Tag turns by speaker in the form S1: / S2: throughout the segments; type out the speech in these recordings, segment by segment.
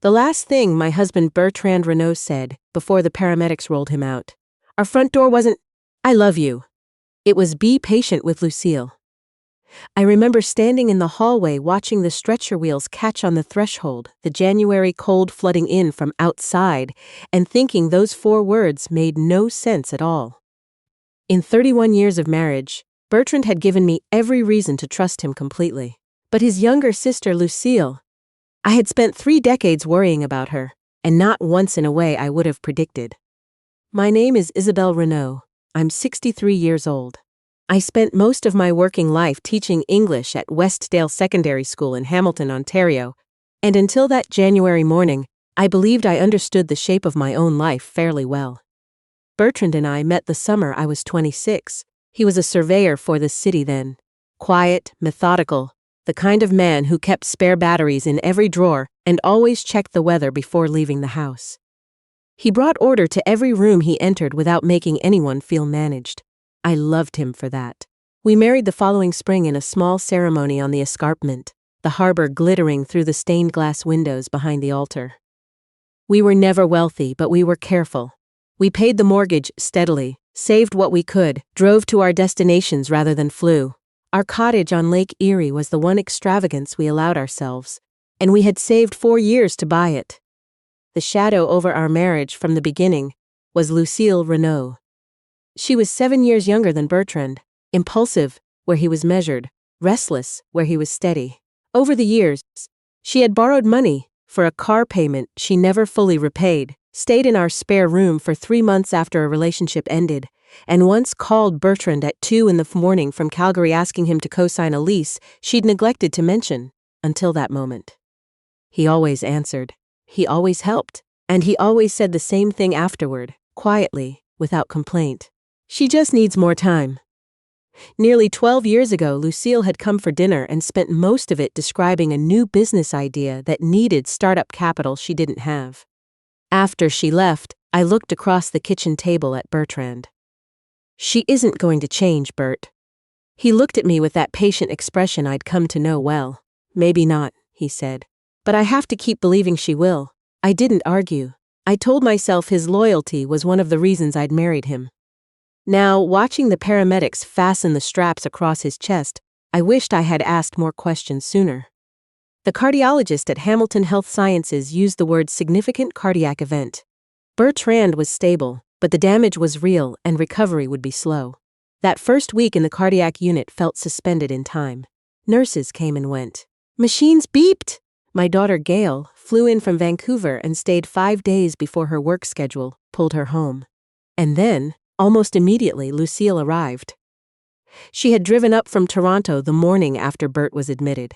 S1: The last thing my husband Bertrand Renault said before the paramedics rolled him out. Our front door wasn't, "I love you." It was, "Be patient with Lucille." I remember standing in the hallway watching the stretcher wheels catch on the threshold, the January cold flooding in from outside, and thinking those 4 words made no sense at all. In 31 years of marriage, Bertrand had given me every reason to trust him completely. But his younger sister, Lucille, I had spent 3 decades worrying about her, and not once in a way I would have predicted. My name is Isabel Renault. I'm 63 years old. I spent most of my working life teaching English at Westdale Secondary School in Hamilton, Ontario, and until that January morning, I believed I understood the shape of my own life fairly well. Bertrand and I met the summer I was 26. He was a surveyor for the city then. Quiet, methodical, the kind of man who kept spare batteries in every drawer and always checked the weather before leaving the house. He brought order to every room he entered without making anyone feel managed. I loved him for that. We married the following spring in a small ceremony on the escarpment, the harbor glittering through the stained glass windows behind the altar. We were never wealthy, but we were careful. We paid the mortgage steadily, saved what we could, drove to our destinations rather than flew. Our cottage on Lake Erie was the one extravagance we allowed ourselves, and we had saved 4 years to buy it. The shadow over our marriage from the beginning was Lucille Renault. She was 7 years younger than Bertrand, impulsive where he was measured, restless where he was steady. Over the years, she had borrowed money for a car payment she never fully repaid, stayed in our spare room for 3 months after a relationship ended, and once called Bertrand at 2 in the morning from Calgary asking him to co-sign a lease she'd neglected to mention until that moment. He always answered, he always helped, and he always said the same thing afterward, quietly, without complaint. She just needs more time. Nearly 12 years ago, Lucille had come for dinner and spent most of it describing a new business idea that needed startup capital she didn't have. After she left, I looked across the kitchen table at Bertrand. She isn't going to change, Bert. He looked at me with that patient expression I'd come to know well. Maybe not, he said. But I have to keep believing she will. I didn't argue. I told myself his loyalty was one of the reasons I'd married him. Now, watching the paramedics fasten the straps across his chest, I wished I had asked more questions sooner. The cardiologist at Hamilton Health Sciences used the word significant cardiac event. Bertrand was stable, but the damage was real and recovery would be slow. That first week in the cardiac unit felt suspended in time. Nurses came and went. Machines beeped! My daughter Gail flew in from Vancouver and stayed 5 days before her work schedule pulled her home. And then, almost immediately, Lucille arrived. She had driven up from Toronto the morning after Bert was admitted.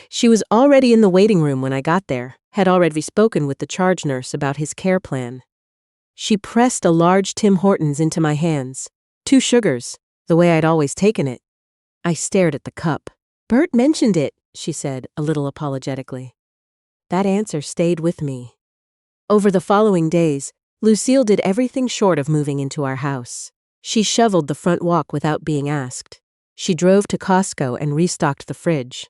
S1: She was already in the waiting room when I got there, had already spoken with the charge nurse about his care plan. She pressed a large Tim Hortons into my hands. 2 sugars, the way I'd always taken it. I stared at the cup. Bert mentioned it, she said, a little apologetically. That answer stayed with me. Over the following days, Lucille did everything short of moving into our house. She shoveled the front walk without being asked. She drove to Costco and restocked the fridge.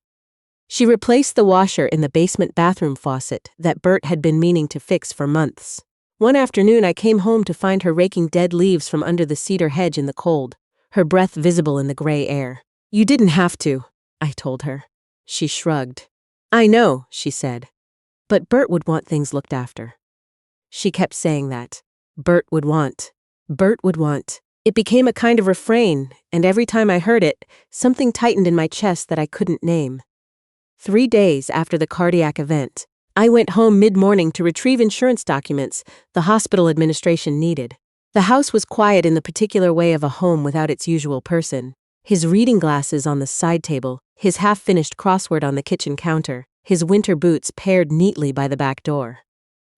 S1: She replaced the washer in the basement bathroom faucet that Bert had been meaning to fix for months. One afternoon I came home to find her raking dead leaves from under the cedar hedge in the cold, her breath visible in the gray air. You didn't have to, I told her. She shrugged. I know, she said. But Bert would want things looked after. She kept saying that. Bert would want. Bert would want. It became a kind of refrain, and every time I heard it, something tightened in my chest that I couldn't name. 3 days after the cardiac event, I went home mid-morning to retrieve insurance documents the hospital administration needed. The house was quiet in the particular way of a home without its usual person. His reading glasses on the side table, his half-finished crossword on the kitchen counter, his winter boots paired neatly by the back door.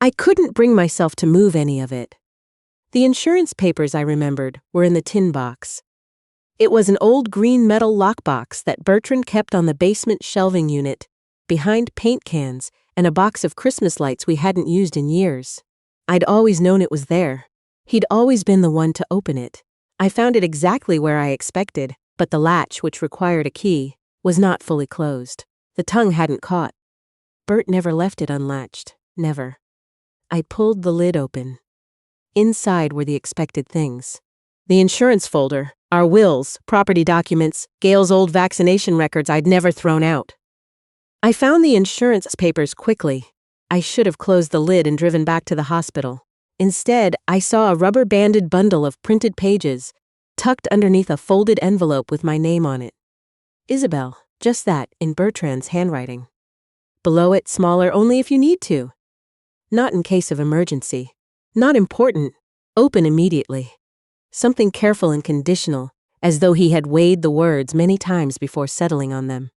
S1: I couldn't bring myself to move any of it. The insurance papers, I remembered, were in the tin box. It was an old green metal lockbox that Bertrand kept on the basement shelving unit, behind paint cans and a box of Christmas lights we hadn't used in years. I'd always known it was there. He'd always been the one to open it. I found it exactly where I expected, but the latch, which required a key, was not fully closed. The tongue hadn't caught. Bert never left it unlatched. Never. I pulled the lid open. Inside were the expected things. The insurance folder, our wills, property documents, Gail's old vaccination records I'd never thrown out. I found the insurance papers quickly. I should have closed the lid and driven back to the hospital. Instead, I saw a rubber-banded bundle of printed pages, tucked underneath a folded envelope with my name on it. Isabel, just that, in Bertrand's handwriting. Below it, smaller only if you need to. Not in case of emergency. Not important. Open immediately. Something careful and conditional, as though he had weighed the words many times before settling on them.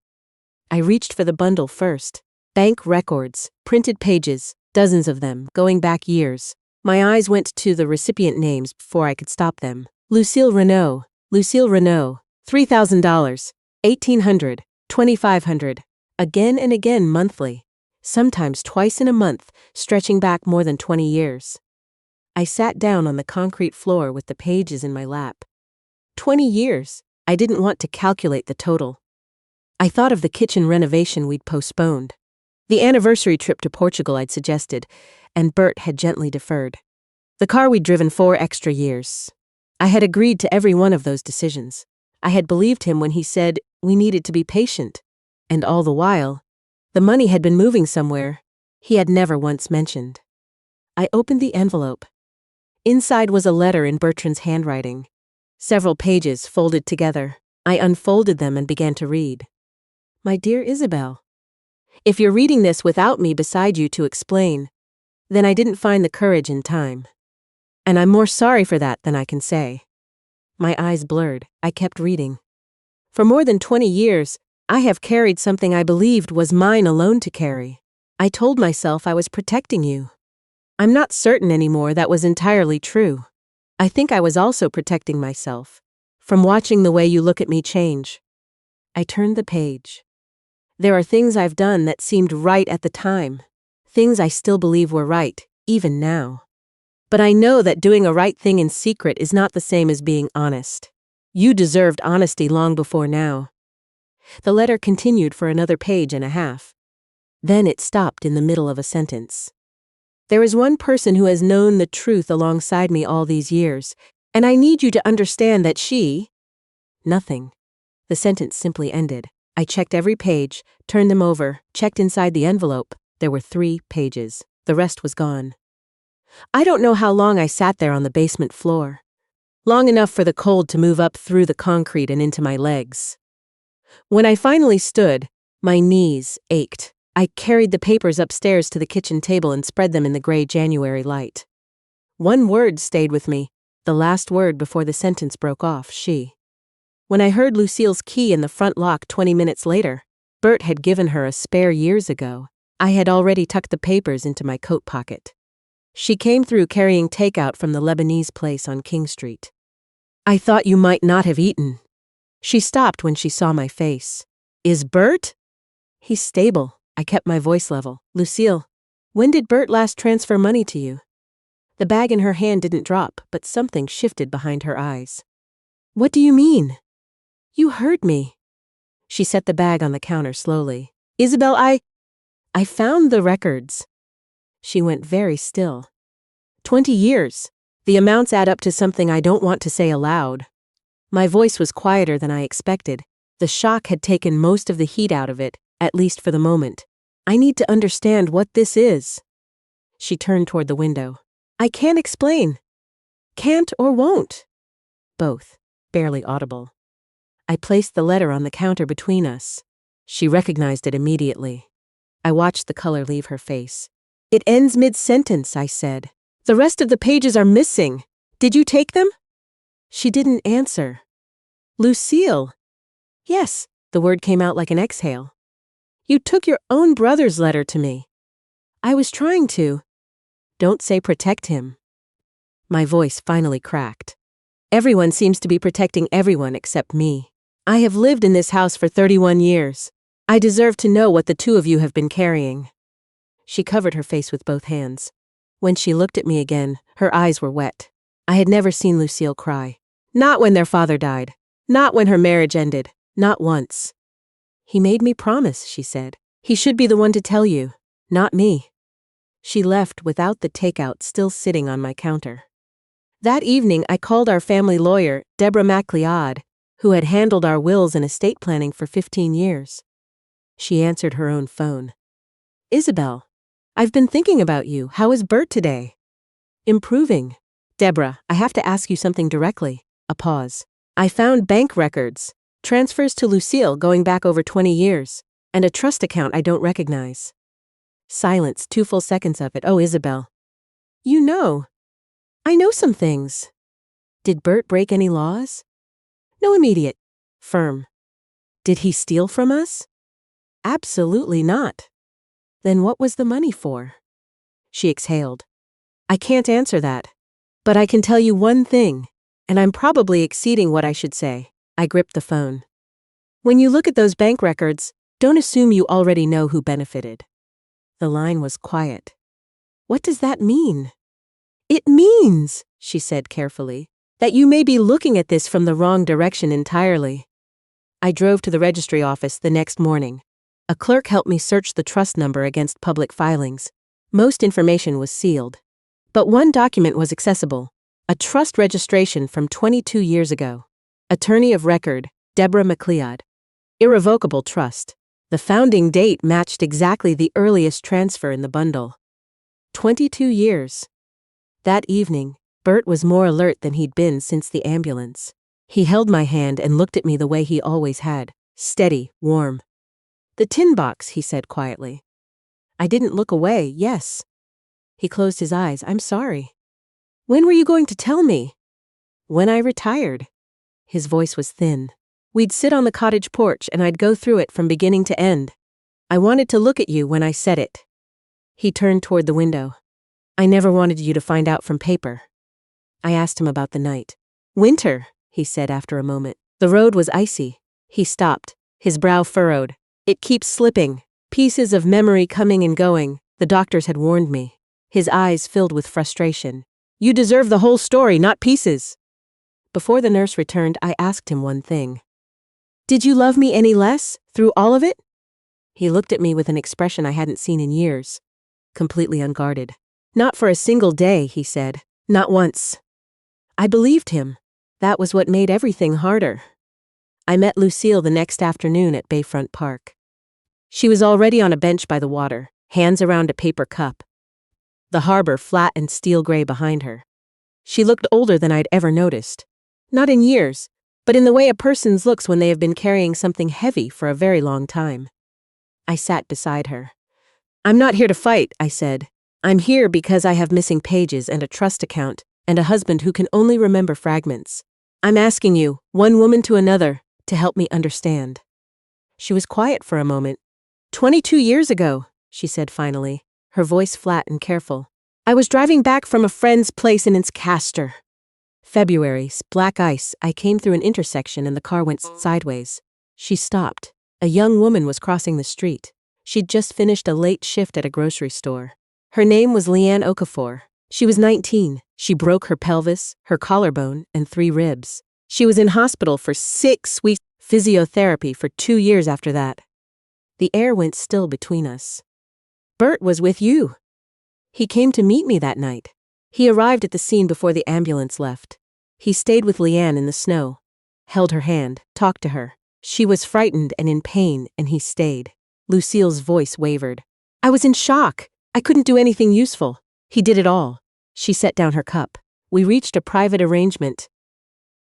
S1: I reached for the bundle first. Bank records, printed pages, dozens of them, going back years. My eyes went to the recipient names before I could stop them. Lucille Renault, $3,000, $1,800, $2,500. Again and again monthly, sometimes twice in a month, stretching back more than 20 years. I sat down on the concrete floor with the pages in my lap. 20 years. I didn't want to calculate the total. I thought of the kitchen renovation we'd postponed, the anniversary trip to Portugal I'd suggested, and Bert had gently deferred. The car we'd driven 4 extra years. I had agreed to every one of those decisions. I had believed him when he said we needed to be patient. And all the while, the money had been moving somewhere he had never once mentioned. I opened the envelope. Inside was a letter in Bertrand's handwriting. Several pages folded together. I unfolded them and began to read. My dear Isabel, if you're reading this without me beside you to explain, then I didn't find the courage in time. And I'm more sorry for that than I can say. My eyes blurred. I kept reading. For more than 20 years, I have carried something I believed was mine alone to carry. I told myself I was protecting you. I'm not certain anymore that was entirely true. I think I was also protecting myself from watching the way you look at me change. I turned the page. There are things I've done that seemed right at the time, things I still believe were right, even now. But I know that doing a right thing in secret is not the same as being honest. You deserved honesty long before now. The letter continued for another page and a half. Then it stopped in the middle of a sentence. There is one person who has known the truth alongside me all these years, and I need you to understand that she... Nothing. The sentence simply ended. I checked every page, turned them over, checked inside the envelope. There were 3 pages. The rest was gone. I don't know how long I sat there on the basement floor. Long enough for the cold to move up through the concrete and into my legs. When I finally stood, my knees ached. I carried the papers upstairs to the kitchen table and spread them in the gray January light. One word stayed with me, the last word before the sentence broke off, she. When I heard Lucille's key in the front lock 20 minutes later, Bert had given her a spare years ago. I had already tucked the papers into my coat pocket. She came through carrying takeout from the Lebanese place on King Street. I thought you might not have eaten. She stopped when she saw my face. Is Bert? He's stable. I kept my voice level. Lucille, when did Bert last transfer money to you? The bag in her hand didn't drop, but something shifted behind her eyes. What do you mean? You heard me. She set the bag on the counter slowly. Isabel, I found the records. She went very still. 20 years. The amounts add up to something I don't want to say aloud. My voice was quieter than I expected. The shock had taken most of the heat out of it, at least for the moment. I need to understand what this is. She turned toward the window. I can't explain. Can't or won't. Both, barely audible. I placed the letter on the counter between us. She recognized it immediately. I watched the color leave her face. It ends mid-sentence, I said. The rest of the pages are missing. Did you take them? She didn't answer. Lucille. Yes, the word came out like an exhale. You took your own brother's letter to me. I was trying to. Don't say protect him. My voice finally cracked. Everyone seems to be protecting everyone except me. I have lived in this house for 31 years. I deserve to know what the two of you have been carrying. She covered her face with both hands. When she looked at me again, her eyes were wet. I had never seen Lucille cry. Not when their father died. Not when her marriage ended. Not once. He made me promise, she said. He should be the one to tell you, not me. She left without the takeout still sitting on my counter. That evening, I called our family lawyer, Deborah MacLeod, who had handled our wills and estate planning for 15 years. She answered her own phone. Isabel, I've been thinking about you. How is Bert today? Improving. Deborah, I have to ask you something directly. A pause. I found bank records, transfers to Lucille going back over 20 years, and a trust account I don't recognize. Silence, 2 full seconds of it. Oh, Isabel. You know. I know some things. Did Bert break any laws? No immediate. Firm. Did he steal from us? Absolutely not. Then what was the money for? She exhaled. I can't answer that. But I can tell you one thing, and I'm probably exceeding what I should say. I gripped the phone. When you look at those bank records, don't assume you already know who benefited. The line was quiet. What does that mean? It means, she said carefully, that you may be looking at this from the wrong direction entirely. I drove to the registry office the next morning. A clerk helped me search the trust number against public filings. Most information was sealed. But one document was accessible, a trust registration from 22 years ago. Attorney of record, Deborah MacLeod. Irrevocable trust. The founding date matched exactly the earliest transfer in the bundle. 22 years. That evening, Bert was more alert than he'd been since the ambulance. He held my hand and looked at me the way he always had, steady, warm. The tin box, he said quietly. I didn't look away, yes. He closed his eyes. I'm sorry. When were you going to tell me? When I retired. His voice was thin. We'd sit on the cottage porch and I'd go through it from beginning to end. I wanted to look at you when I said it. He turned toward the window. I never wanted you to find out from paper. I asked him about the night. Winter, he said after a moment. The road was icy. He stopped, his brow furrowed. It keeps slipping. Pieces of memory coming and going. The doctors had warned me. His eyes filled with frustration. You deserve the whole story, not pieces. Before the nurse returned, I asked him one thing. Did you love me any less, through all of it? He looked at me with an expression I hadn't seen in years. Completely unguarded. Not for a single day, he said. Not once. I believed him. That was what made everything harder. I met Lucille the next afternoon at Bayfront Park. She was already on a bench by the water, hands around a paper cup. The harbor flat and steel gray behind her. She looked older than I'd ever noticed. Not in years, but in the way a person looks when they have been carrying something heavy for a very long time. I sat beside her. I'm not here to fight, I said. I'm here because I have missing pages and a trust account and a husband who can only remember fragments. I'm asking you, one woman to another, to help me understand. She was quiet for a moment. 22 years ago, she said finally, her voice flat and careful. I was driving back from a friend's place in Ancaster. February, black ice. I came through an intersection and the car went sideways. She stopped. A young woman was crossing the street. She'd just finished a late shift at a grocery store. Her name was Leanne Okafor. She was 19. She broke her pelvis, her collarbone, and 3 ribs. She was in hospital for 6 weeks, physiotherapy for 2 years after that. The air went still between us. Bert was with you. He came to meet me that night. He arrived at the scene before the ambulance left. He stayed with Leanne in the snow, held her hand, talked to her. She was frightened and in pain, and he stayed. Lucille's voice wavered. I was in shock. I couldn't do anything useful. He did it all. She set down her cup. We reached a private arrangement.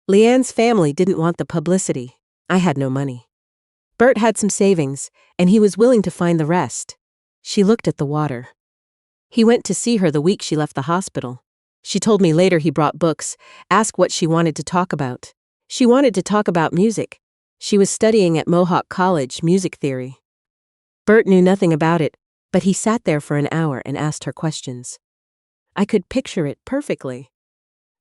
S1: Leanne's family didn't want the publicity. I had no money. Bert had some savings, and he was willing to find the rest. She looked at the water. He went to see her the week she left the hospital. She told me later he brought books, asked what she wanted to talk about. She wanted to talk about music. She was studying at Mohawk College, music theory. Bert knew nothing about it, but he sat there for an hour and asked her questions. I could picture it perfectly.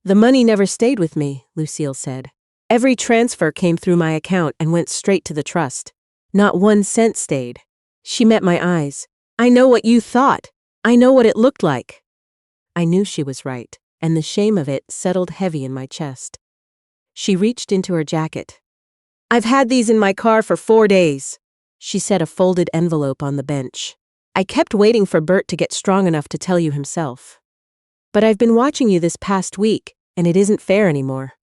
S1: The money never stayed with me, Lucille said. Every transfer came through my account and went straight to the trust. Not 1 cent stayed. She met my eyes. I know what you thought. I know what it looked like. I knew she was right, and the shame of it settled heavy in my chest. She reached into her jacket. I've had these in my car for 4 days. She set a folded envelope on the bench. I kept waiting for Bert to get strong enough to tell you himself. But I've been watching you this past week, and it isn't fair anymore.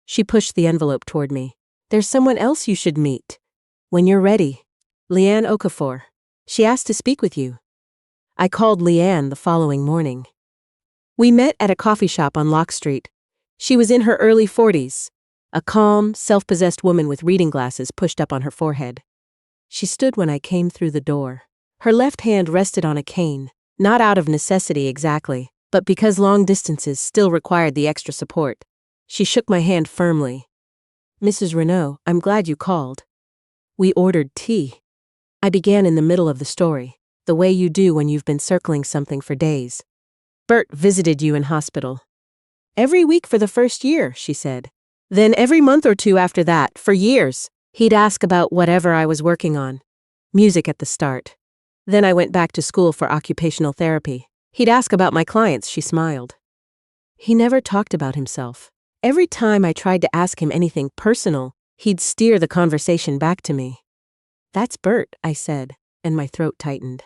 S1: She pushed the envelope toward me. There's someone else you should meet. When you're ready. Leanne Okafor. She asked to speak with you. I called Leanne the following morning. We met at a coffee shop on Lock Street. She was in her early 40s, a calm, self-possessed woman with reading glasses pushed up on her forehead. She stood when I came through the door. Her left hand rested on a cane, not out of necessity exactly, but because long distances still required the extra support. She shook my hand firmly. Mrs. Renaud, I'm glad you called. We ordered tea. I began in the middle of the story, the way you do when you've been circling something for days. Bert visited you in hospital. Every week for the first year, she said. Then every month or two after that, for years, he'd ask about whatever I was working on. Music at the start. Then I went back to school for occupational therapy. He'd ask about my clients, she smiled. He never talked about himself. Every time I tried to ask him anything personal, he'd steer the conversation back to me. That's Bert, I said, and my throat tightened.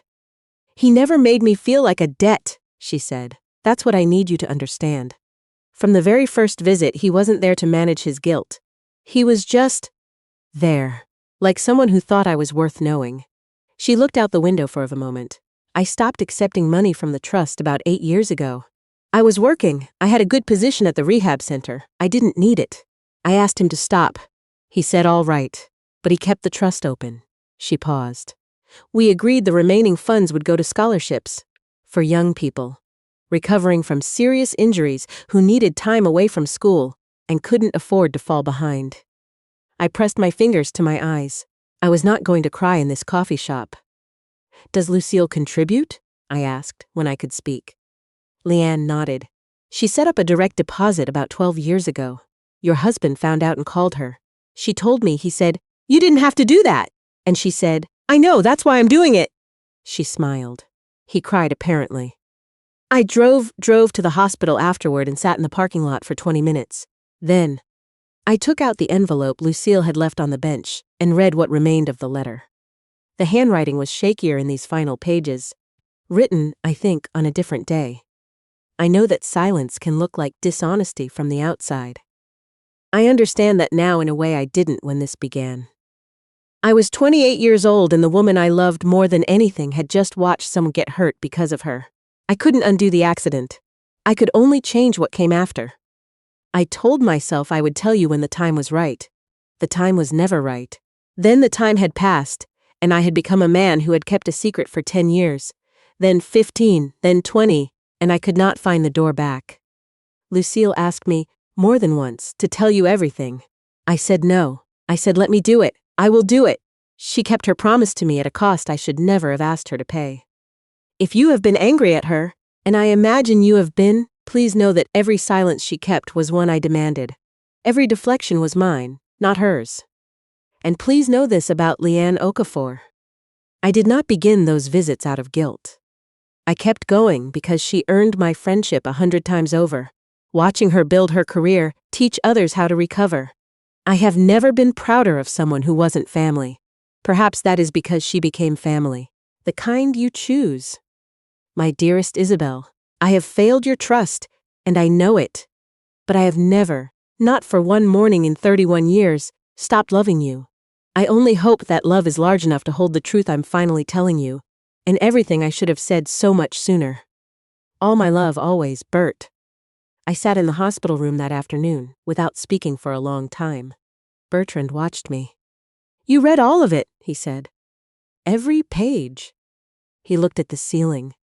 S1: He never made me feel like a debt, she said. That's what I need you to understand. From the very first visit, he wasn't there to manage his guilt. He was just there, like someone who thought I was worth knowing. She looked out the window for a moment. I stopped accepting money from the trust about 8 years ago. I was working. I had a good position at the rehab center. I didn't need it. I asked him to stop. He said all right, but he kept the trust open. She paused. We agreed the remaining funds would go to scholarships for young people, recovering from serious injuries who needed time away from school and couldn't afford to fall behind. I pressed my fingers to my eyes. I was not going to cry in this coffee shop. Does Lucille contribute? I asked when I could speak. Leanne nodded. She set up a direct deposit about 12 years ago. Your husband found out and called her. She told me, he said, "You didn't have to do that." And she said, "I know, that's why I'm doing it." She smiled. He cried apparently. I drove to the hospital afterward and sat in the parking lot for 20 minutes. Then, I took out the envelope Lucille had left on the bench and read what remained of the letter. The handwriting was shakier in these final pages, written, I think, on a different day. I know that silence can look like dishonesty from the outside. I understand that now in a way I didn't when this began. I was 28 years old and the woman I loved more than anything had just watched someone get hurt because of her. I couldn't undo the accident. I could only change what came after. I told myself I would tell you when the time was right. The time was never right. Then the time had passed, and I had become a man who had kept a secret for 10 years, then 15, then 20, and I could not find the door back. Lucille asked me, more than once, to tell you everything. I said no. I said, let me do it. I will do it. She kept her promise to me at a cost I should never have asked her to pay. If you have been angry at her, and I imagine you have been, please know that every silence she kept was one I demanded. Every deflection was mine, not hers. And please know this about Leanne Okafor. I did not begin those visits out of guilt. I kept going because she earned my friendship 100 times over, watching her build her career, teach others how to recover. I have never been prouder of someone who wasn't family. Perhaps that is because she became family, the kind you choose. My dearest Isabel, I have failed your trust, and I know it. But I have never, not for one morning in 31 years, stopped loving you. I only hope that love is large enough to hold the truth I'm finally telling you, and everything I should have said so much sooner. All my love always, Bert. I sat in the hospital room that afternoon, without speaking for a long time. Bertrand watched me. You read all of it, he said. Every page. He looked at the ceiling.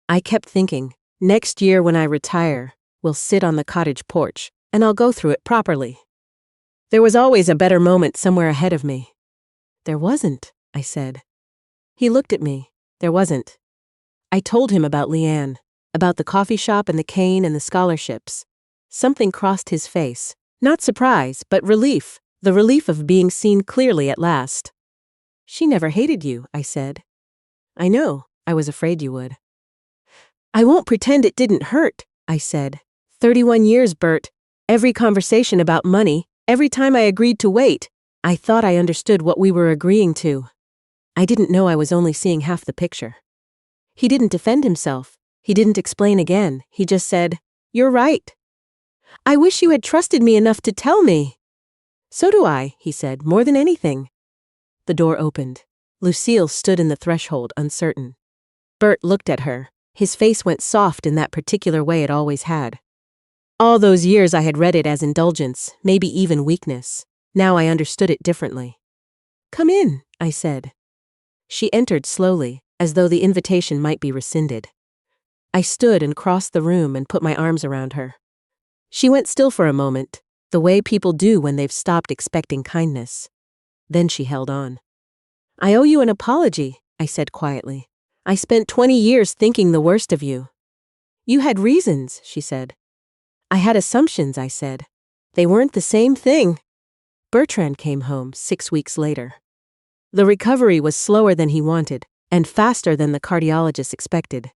S1: I kept thinking, next year when I retire, we'll sit on the cottage porch, and I'll go through it properly. There was always a better moment somewhere ahead of me. There wasn't, I said. He looked at me. There wasn't. I told him about Leanne, about the coffee shop and the cane and the scholarships. Something crossed his face. Not surprise, but relief. The relief of being seen clearly at last. She never hated you, I said. I know. I was afraid you would. I won't pretend it didn't hurt, I said. 31 years, Bert. Every conversation about money, every time I agreed to wait, I thought I understood what we were agreeing to. I didn't know I was only seeing half the picture. He didn't defend himself. He didn't explain again. He just said, "You're right. I wish you had trusted me enough to tell me." "So do I," he said, "more than anything." The door opened. Lucille stood in the threshold, uncertain. Bert looked at her. His face went soft in that particular way it always had. All those years I had read it as indulgence, maybe even weakness. Now I understood it differently. "Come in," I said. She entered slowly, as though the invitation might be rescinded. I stood and crossed the room and put my arms around her. She went still for a moment, the way people do when they've stopped expecting kindness. Then she held on. "I owe you an apology," I said quietly. "I spent 20 years thinking the worst of you." "You had reasons," she said. "I had assumptions," I said. "They weren't the same thing." Bertrand came home 6 weeks later. The recovery was slower than he wanted, and faster than the cardiologist expected.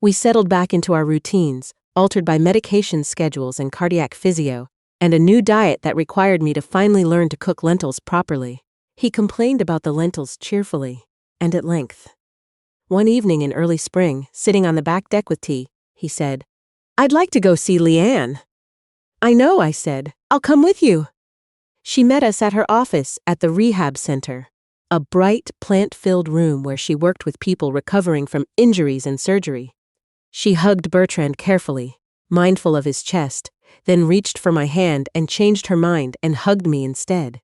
S1: We settled back into our routines, altered by medication schedules and cardiac physio, and a new diet that required me to finally learn to cook lentils properly. He complained about the lentils cheerfully, and at length. One evening in early spring, sitting on the back deck with tea, he said, "I'd like to go see Leanne." "I know," I said. "I'll come with you." She met us at her office at the rehab center, a bright, plant-filled room where she worked with people recovering from injuries and surgery. She hugged Bertrand carefully, mindful of his chest, then reached for my hand and changed her mind and hugged me instead.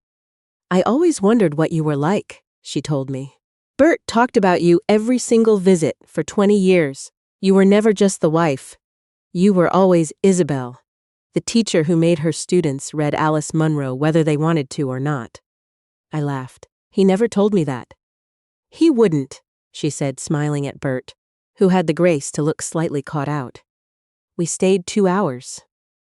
S1: "I always wondered what you were like," she told me. "Bert talked about you every single visit for 20 years. You were never just the wife. You were always Isabel, the teacher who made her students read Alice Munro whether they wanted to or not." I laughed. "He never told me that." "He wouldn't," she said, smiling at Bert, who had the grace to look slightly caught out. We stayed 2 hours.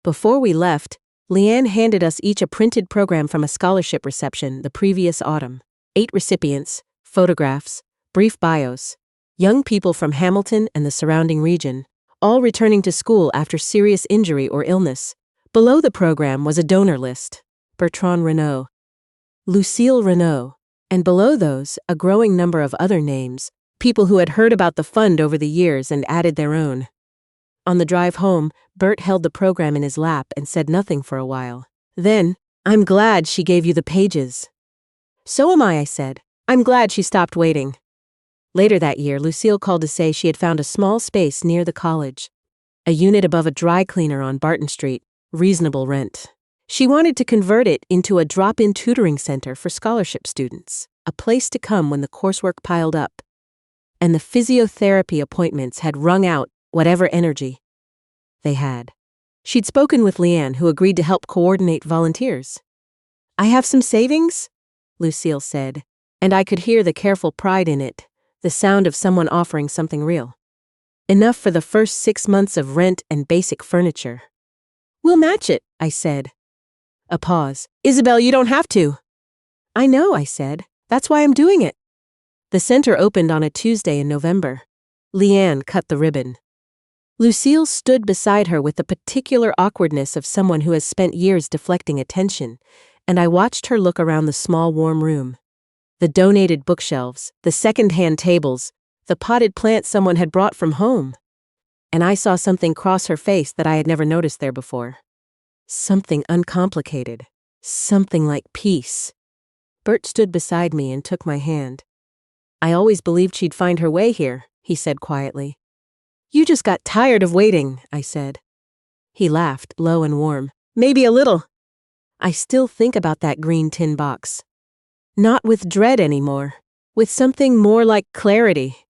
S1: Before we left, Leanne handed us each a printed program from a scholarship reception the previous autumn. 8 recipients, photographs, brief bios, young people from Hamilton and the surrounding region, all returning to school after serious injury or illness. Below the program was a donor list: Bertrand Renaud, Lucille Renaud, and below those, a growing number of other names, people who had heard about the fund over the years and added their own. On the drive home, Bert held the program in his lap and said nothing for a while. Then, "I'm glad she gave you the pages." "So am I said. "I'm glad she stopped waiting." Later that year, Lucille called to say she had found a small space near the college, a unit above a dry cleaner on Barton Street, reasonable rent. She wanted to convert it into a drop-in tutoring center for scholarship students, a place to come when the coursework piled up, and the physiotherapy appointments had wrung out whatever energy they had. She'd spoken with Leanne, who agreed to help coordinate volunteers. "I have some savings," Lucille said, and I could hear the careful pride in it, the sound of someone offering something real. "Enough for the first 6 months of rent and basic furniture." "We'll match it," I said. A pause. "Isabel, you don't have to." "I know," I said. "That's why I'm doing it." The center opened on a Tuesday in November. Leanne cut the ribbon. Lucille stood beside her with the particular awkwardness of someone who has spent years deflecting attention, and I watched her look around the small, warm room. The donated bookshelves, the second-hand tables, the potted plants someone had brought from home. And I saw something cross her face that I had never noticed there before. Something uncomplicated. Something like peace. Bert stood beside me and took my hand. "I always believed she'd find her way here," he said quietly. "You just got tired of waiting," I said. He laughed, low and warm. "Maybe a little." I still think about that green tin box. Not with dread anymore, with something more like clarity.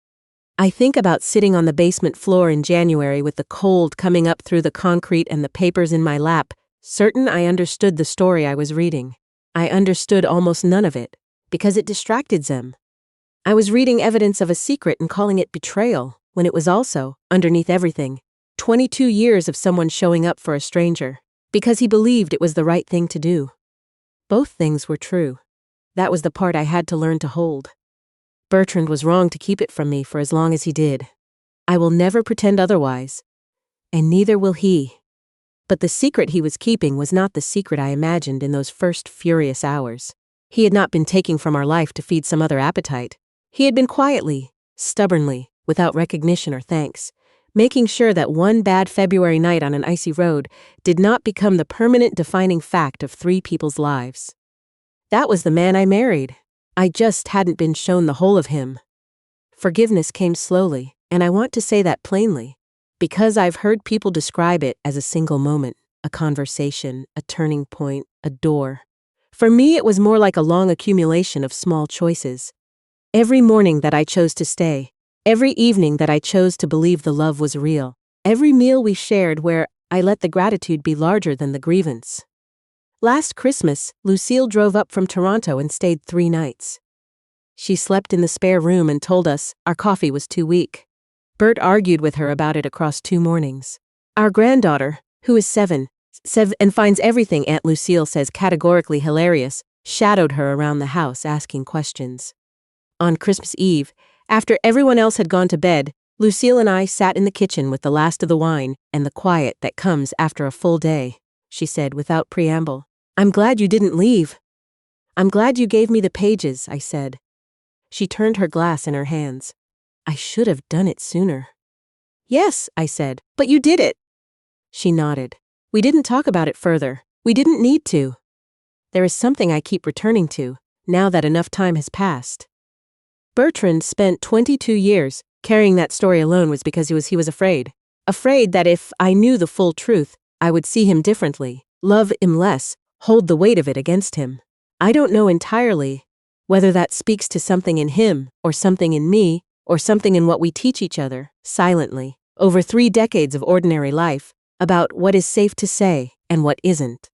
S1: I think about sitting on the basement floor in January with the cold coming up through the concrete and the papers in my lap, certain I understood the story I was reading. I understood almost none of it, because it distracted them. I was reading evidence of a secret and calling it betrayal, when it was also, underneath everything, 22 years of someone showing up for a stranger, because he believed it was the right thing to do. Both things were true. That was the part I had to learn to hold. Bertrand was wrong to keep it from me for as long as he did. I will never pretend otherwise, and neither will he. But the secret he was keeping was not the secret I imagined in those first furious hours. He had not been taking from our life to feed some other appetite. He had been quietly, stubbornly, without recognition or thanks, making sure that one bad February night on an icy road did not become the permanent defining fact of 3 people's lives. That was the man I married. I just hadn't been shown the whole of him. Forgiveness came slowly, and I want to say that plainly, because I've heard people describe it as a single moment, a conversation, a turning point, a door. For me, it was more like a long accumulation of small choices. Every morning that I chose to stay, every evening that I chose to believe the love was real, every meal we shared where I let the gratitude be larger than the grievance. Last Christmas, Lucille drove up from Toronto and stayed 3 nights. She slept in the spare room and told us our coffee was too weak. Bert argued with her about it across 2 mornings. Our granddaughter, who is 7 and finds everything Aunt Lucille says categorically hilarious, shadowed her around the house asking questions. On Christmas Eve, after everyone else had gone to bed, Lucille and I sat in the kitchen with the last of the wine and the quiet that comes after a full day. She said without preamble, "I'm glad you didn't leave." "I'm glad you gave me the pages," I said. She turned her glass in her hands. "I should have done it sooner." "Yes," I said, "but you did it." She nodded. "We didn't talk about it further. We didn't need to." There is something I keep returning to, now that enough time has passed. Bertrand spent 22 years carrying that story alone was because he was afraid. Afraid that if I knew the full truth, I would see him differently, love him less, hold the weight of it against him. I don't know entirely whether that speaks to something in him, or something in me, or something in what we teach each other, silently, over 3 decades of ordinary life, about what is safe to say and what isn't.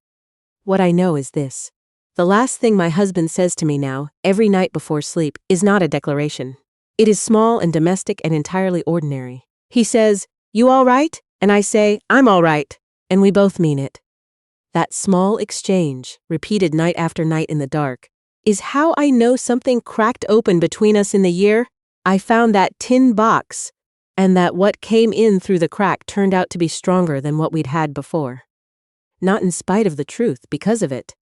S1: What I know is this. The last thing my husband says to me now, every night before sleep, is not a declaration. It is small and domestic and entirely ordinary. He says, "You all right?" And I say, "I'm all right." And we both mean it. That small exchange, repeated night after night in the dark, is how I know something cracked open between us in the year I found that tin box, and that what came in through the crack turned out to be stronger than what we'd had before. Not in spite of the truth, because of it.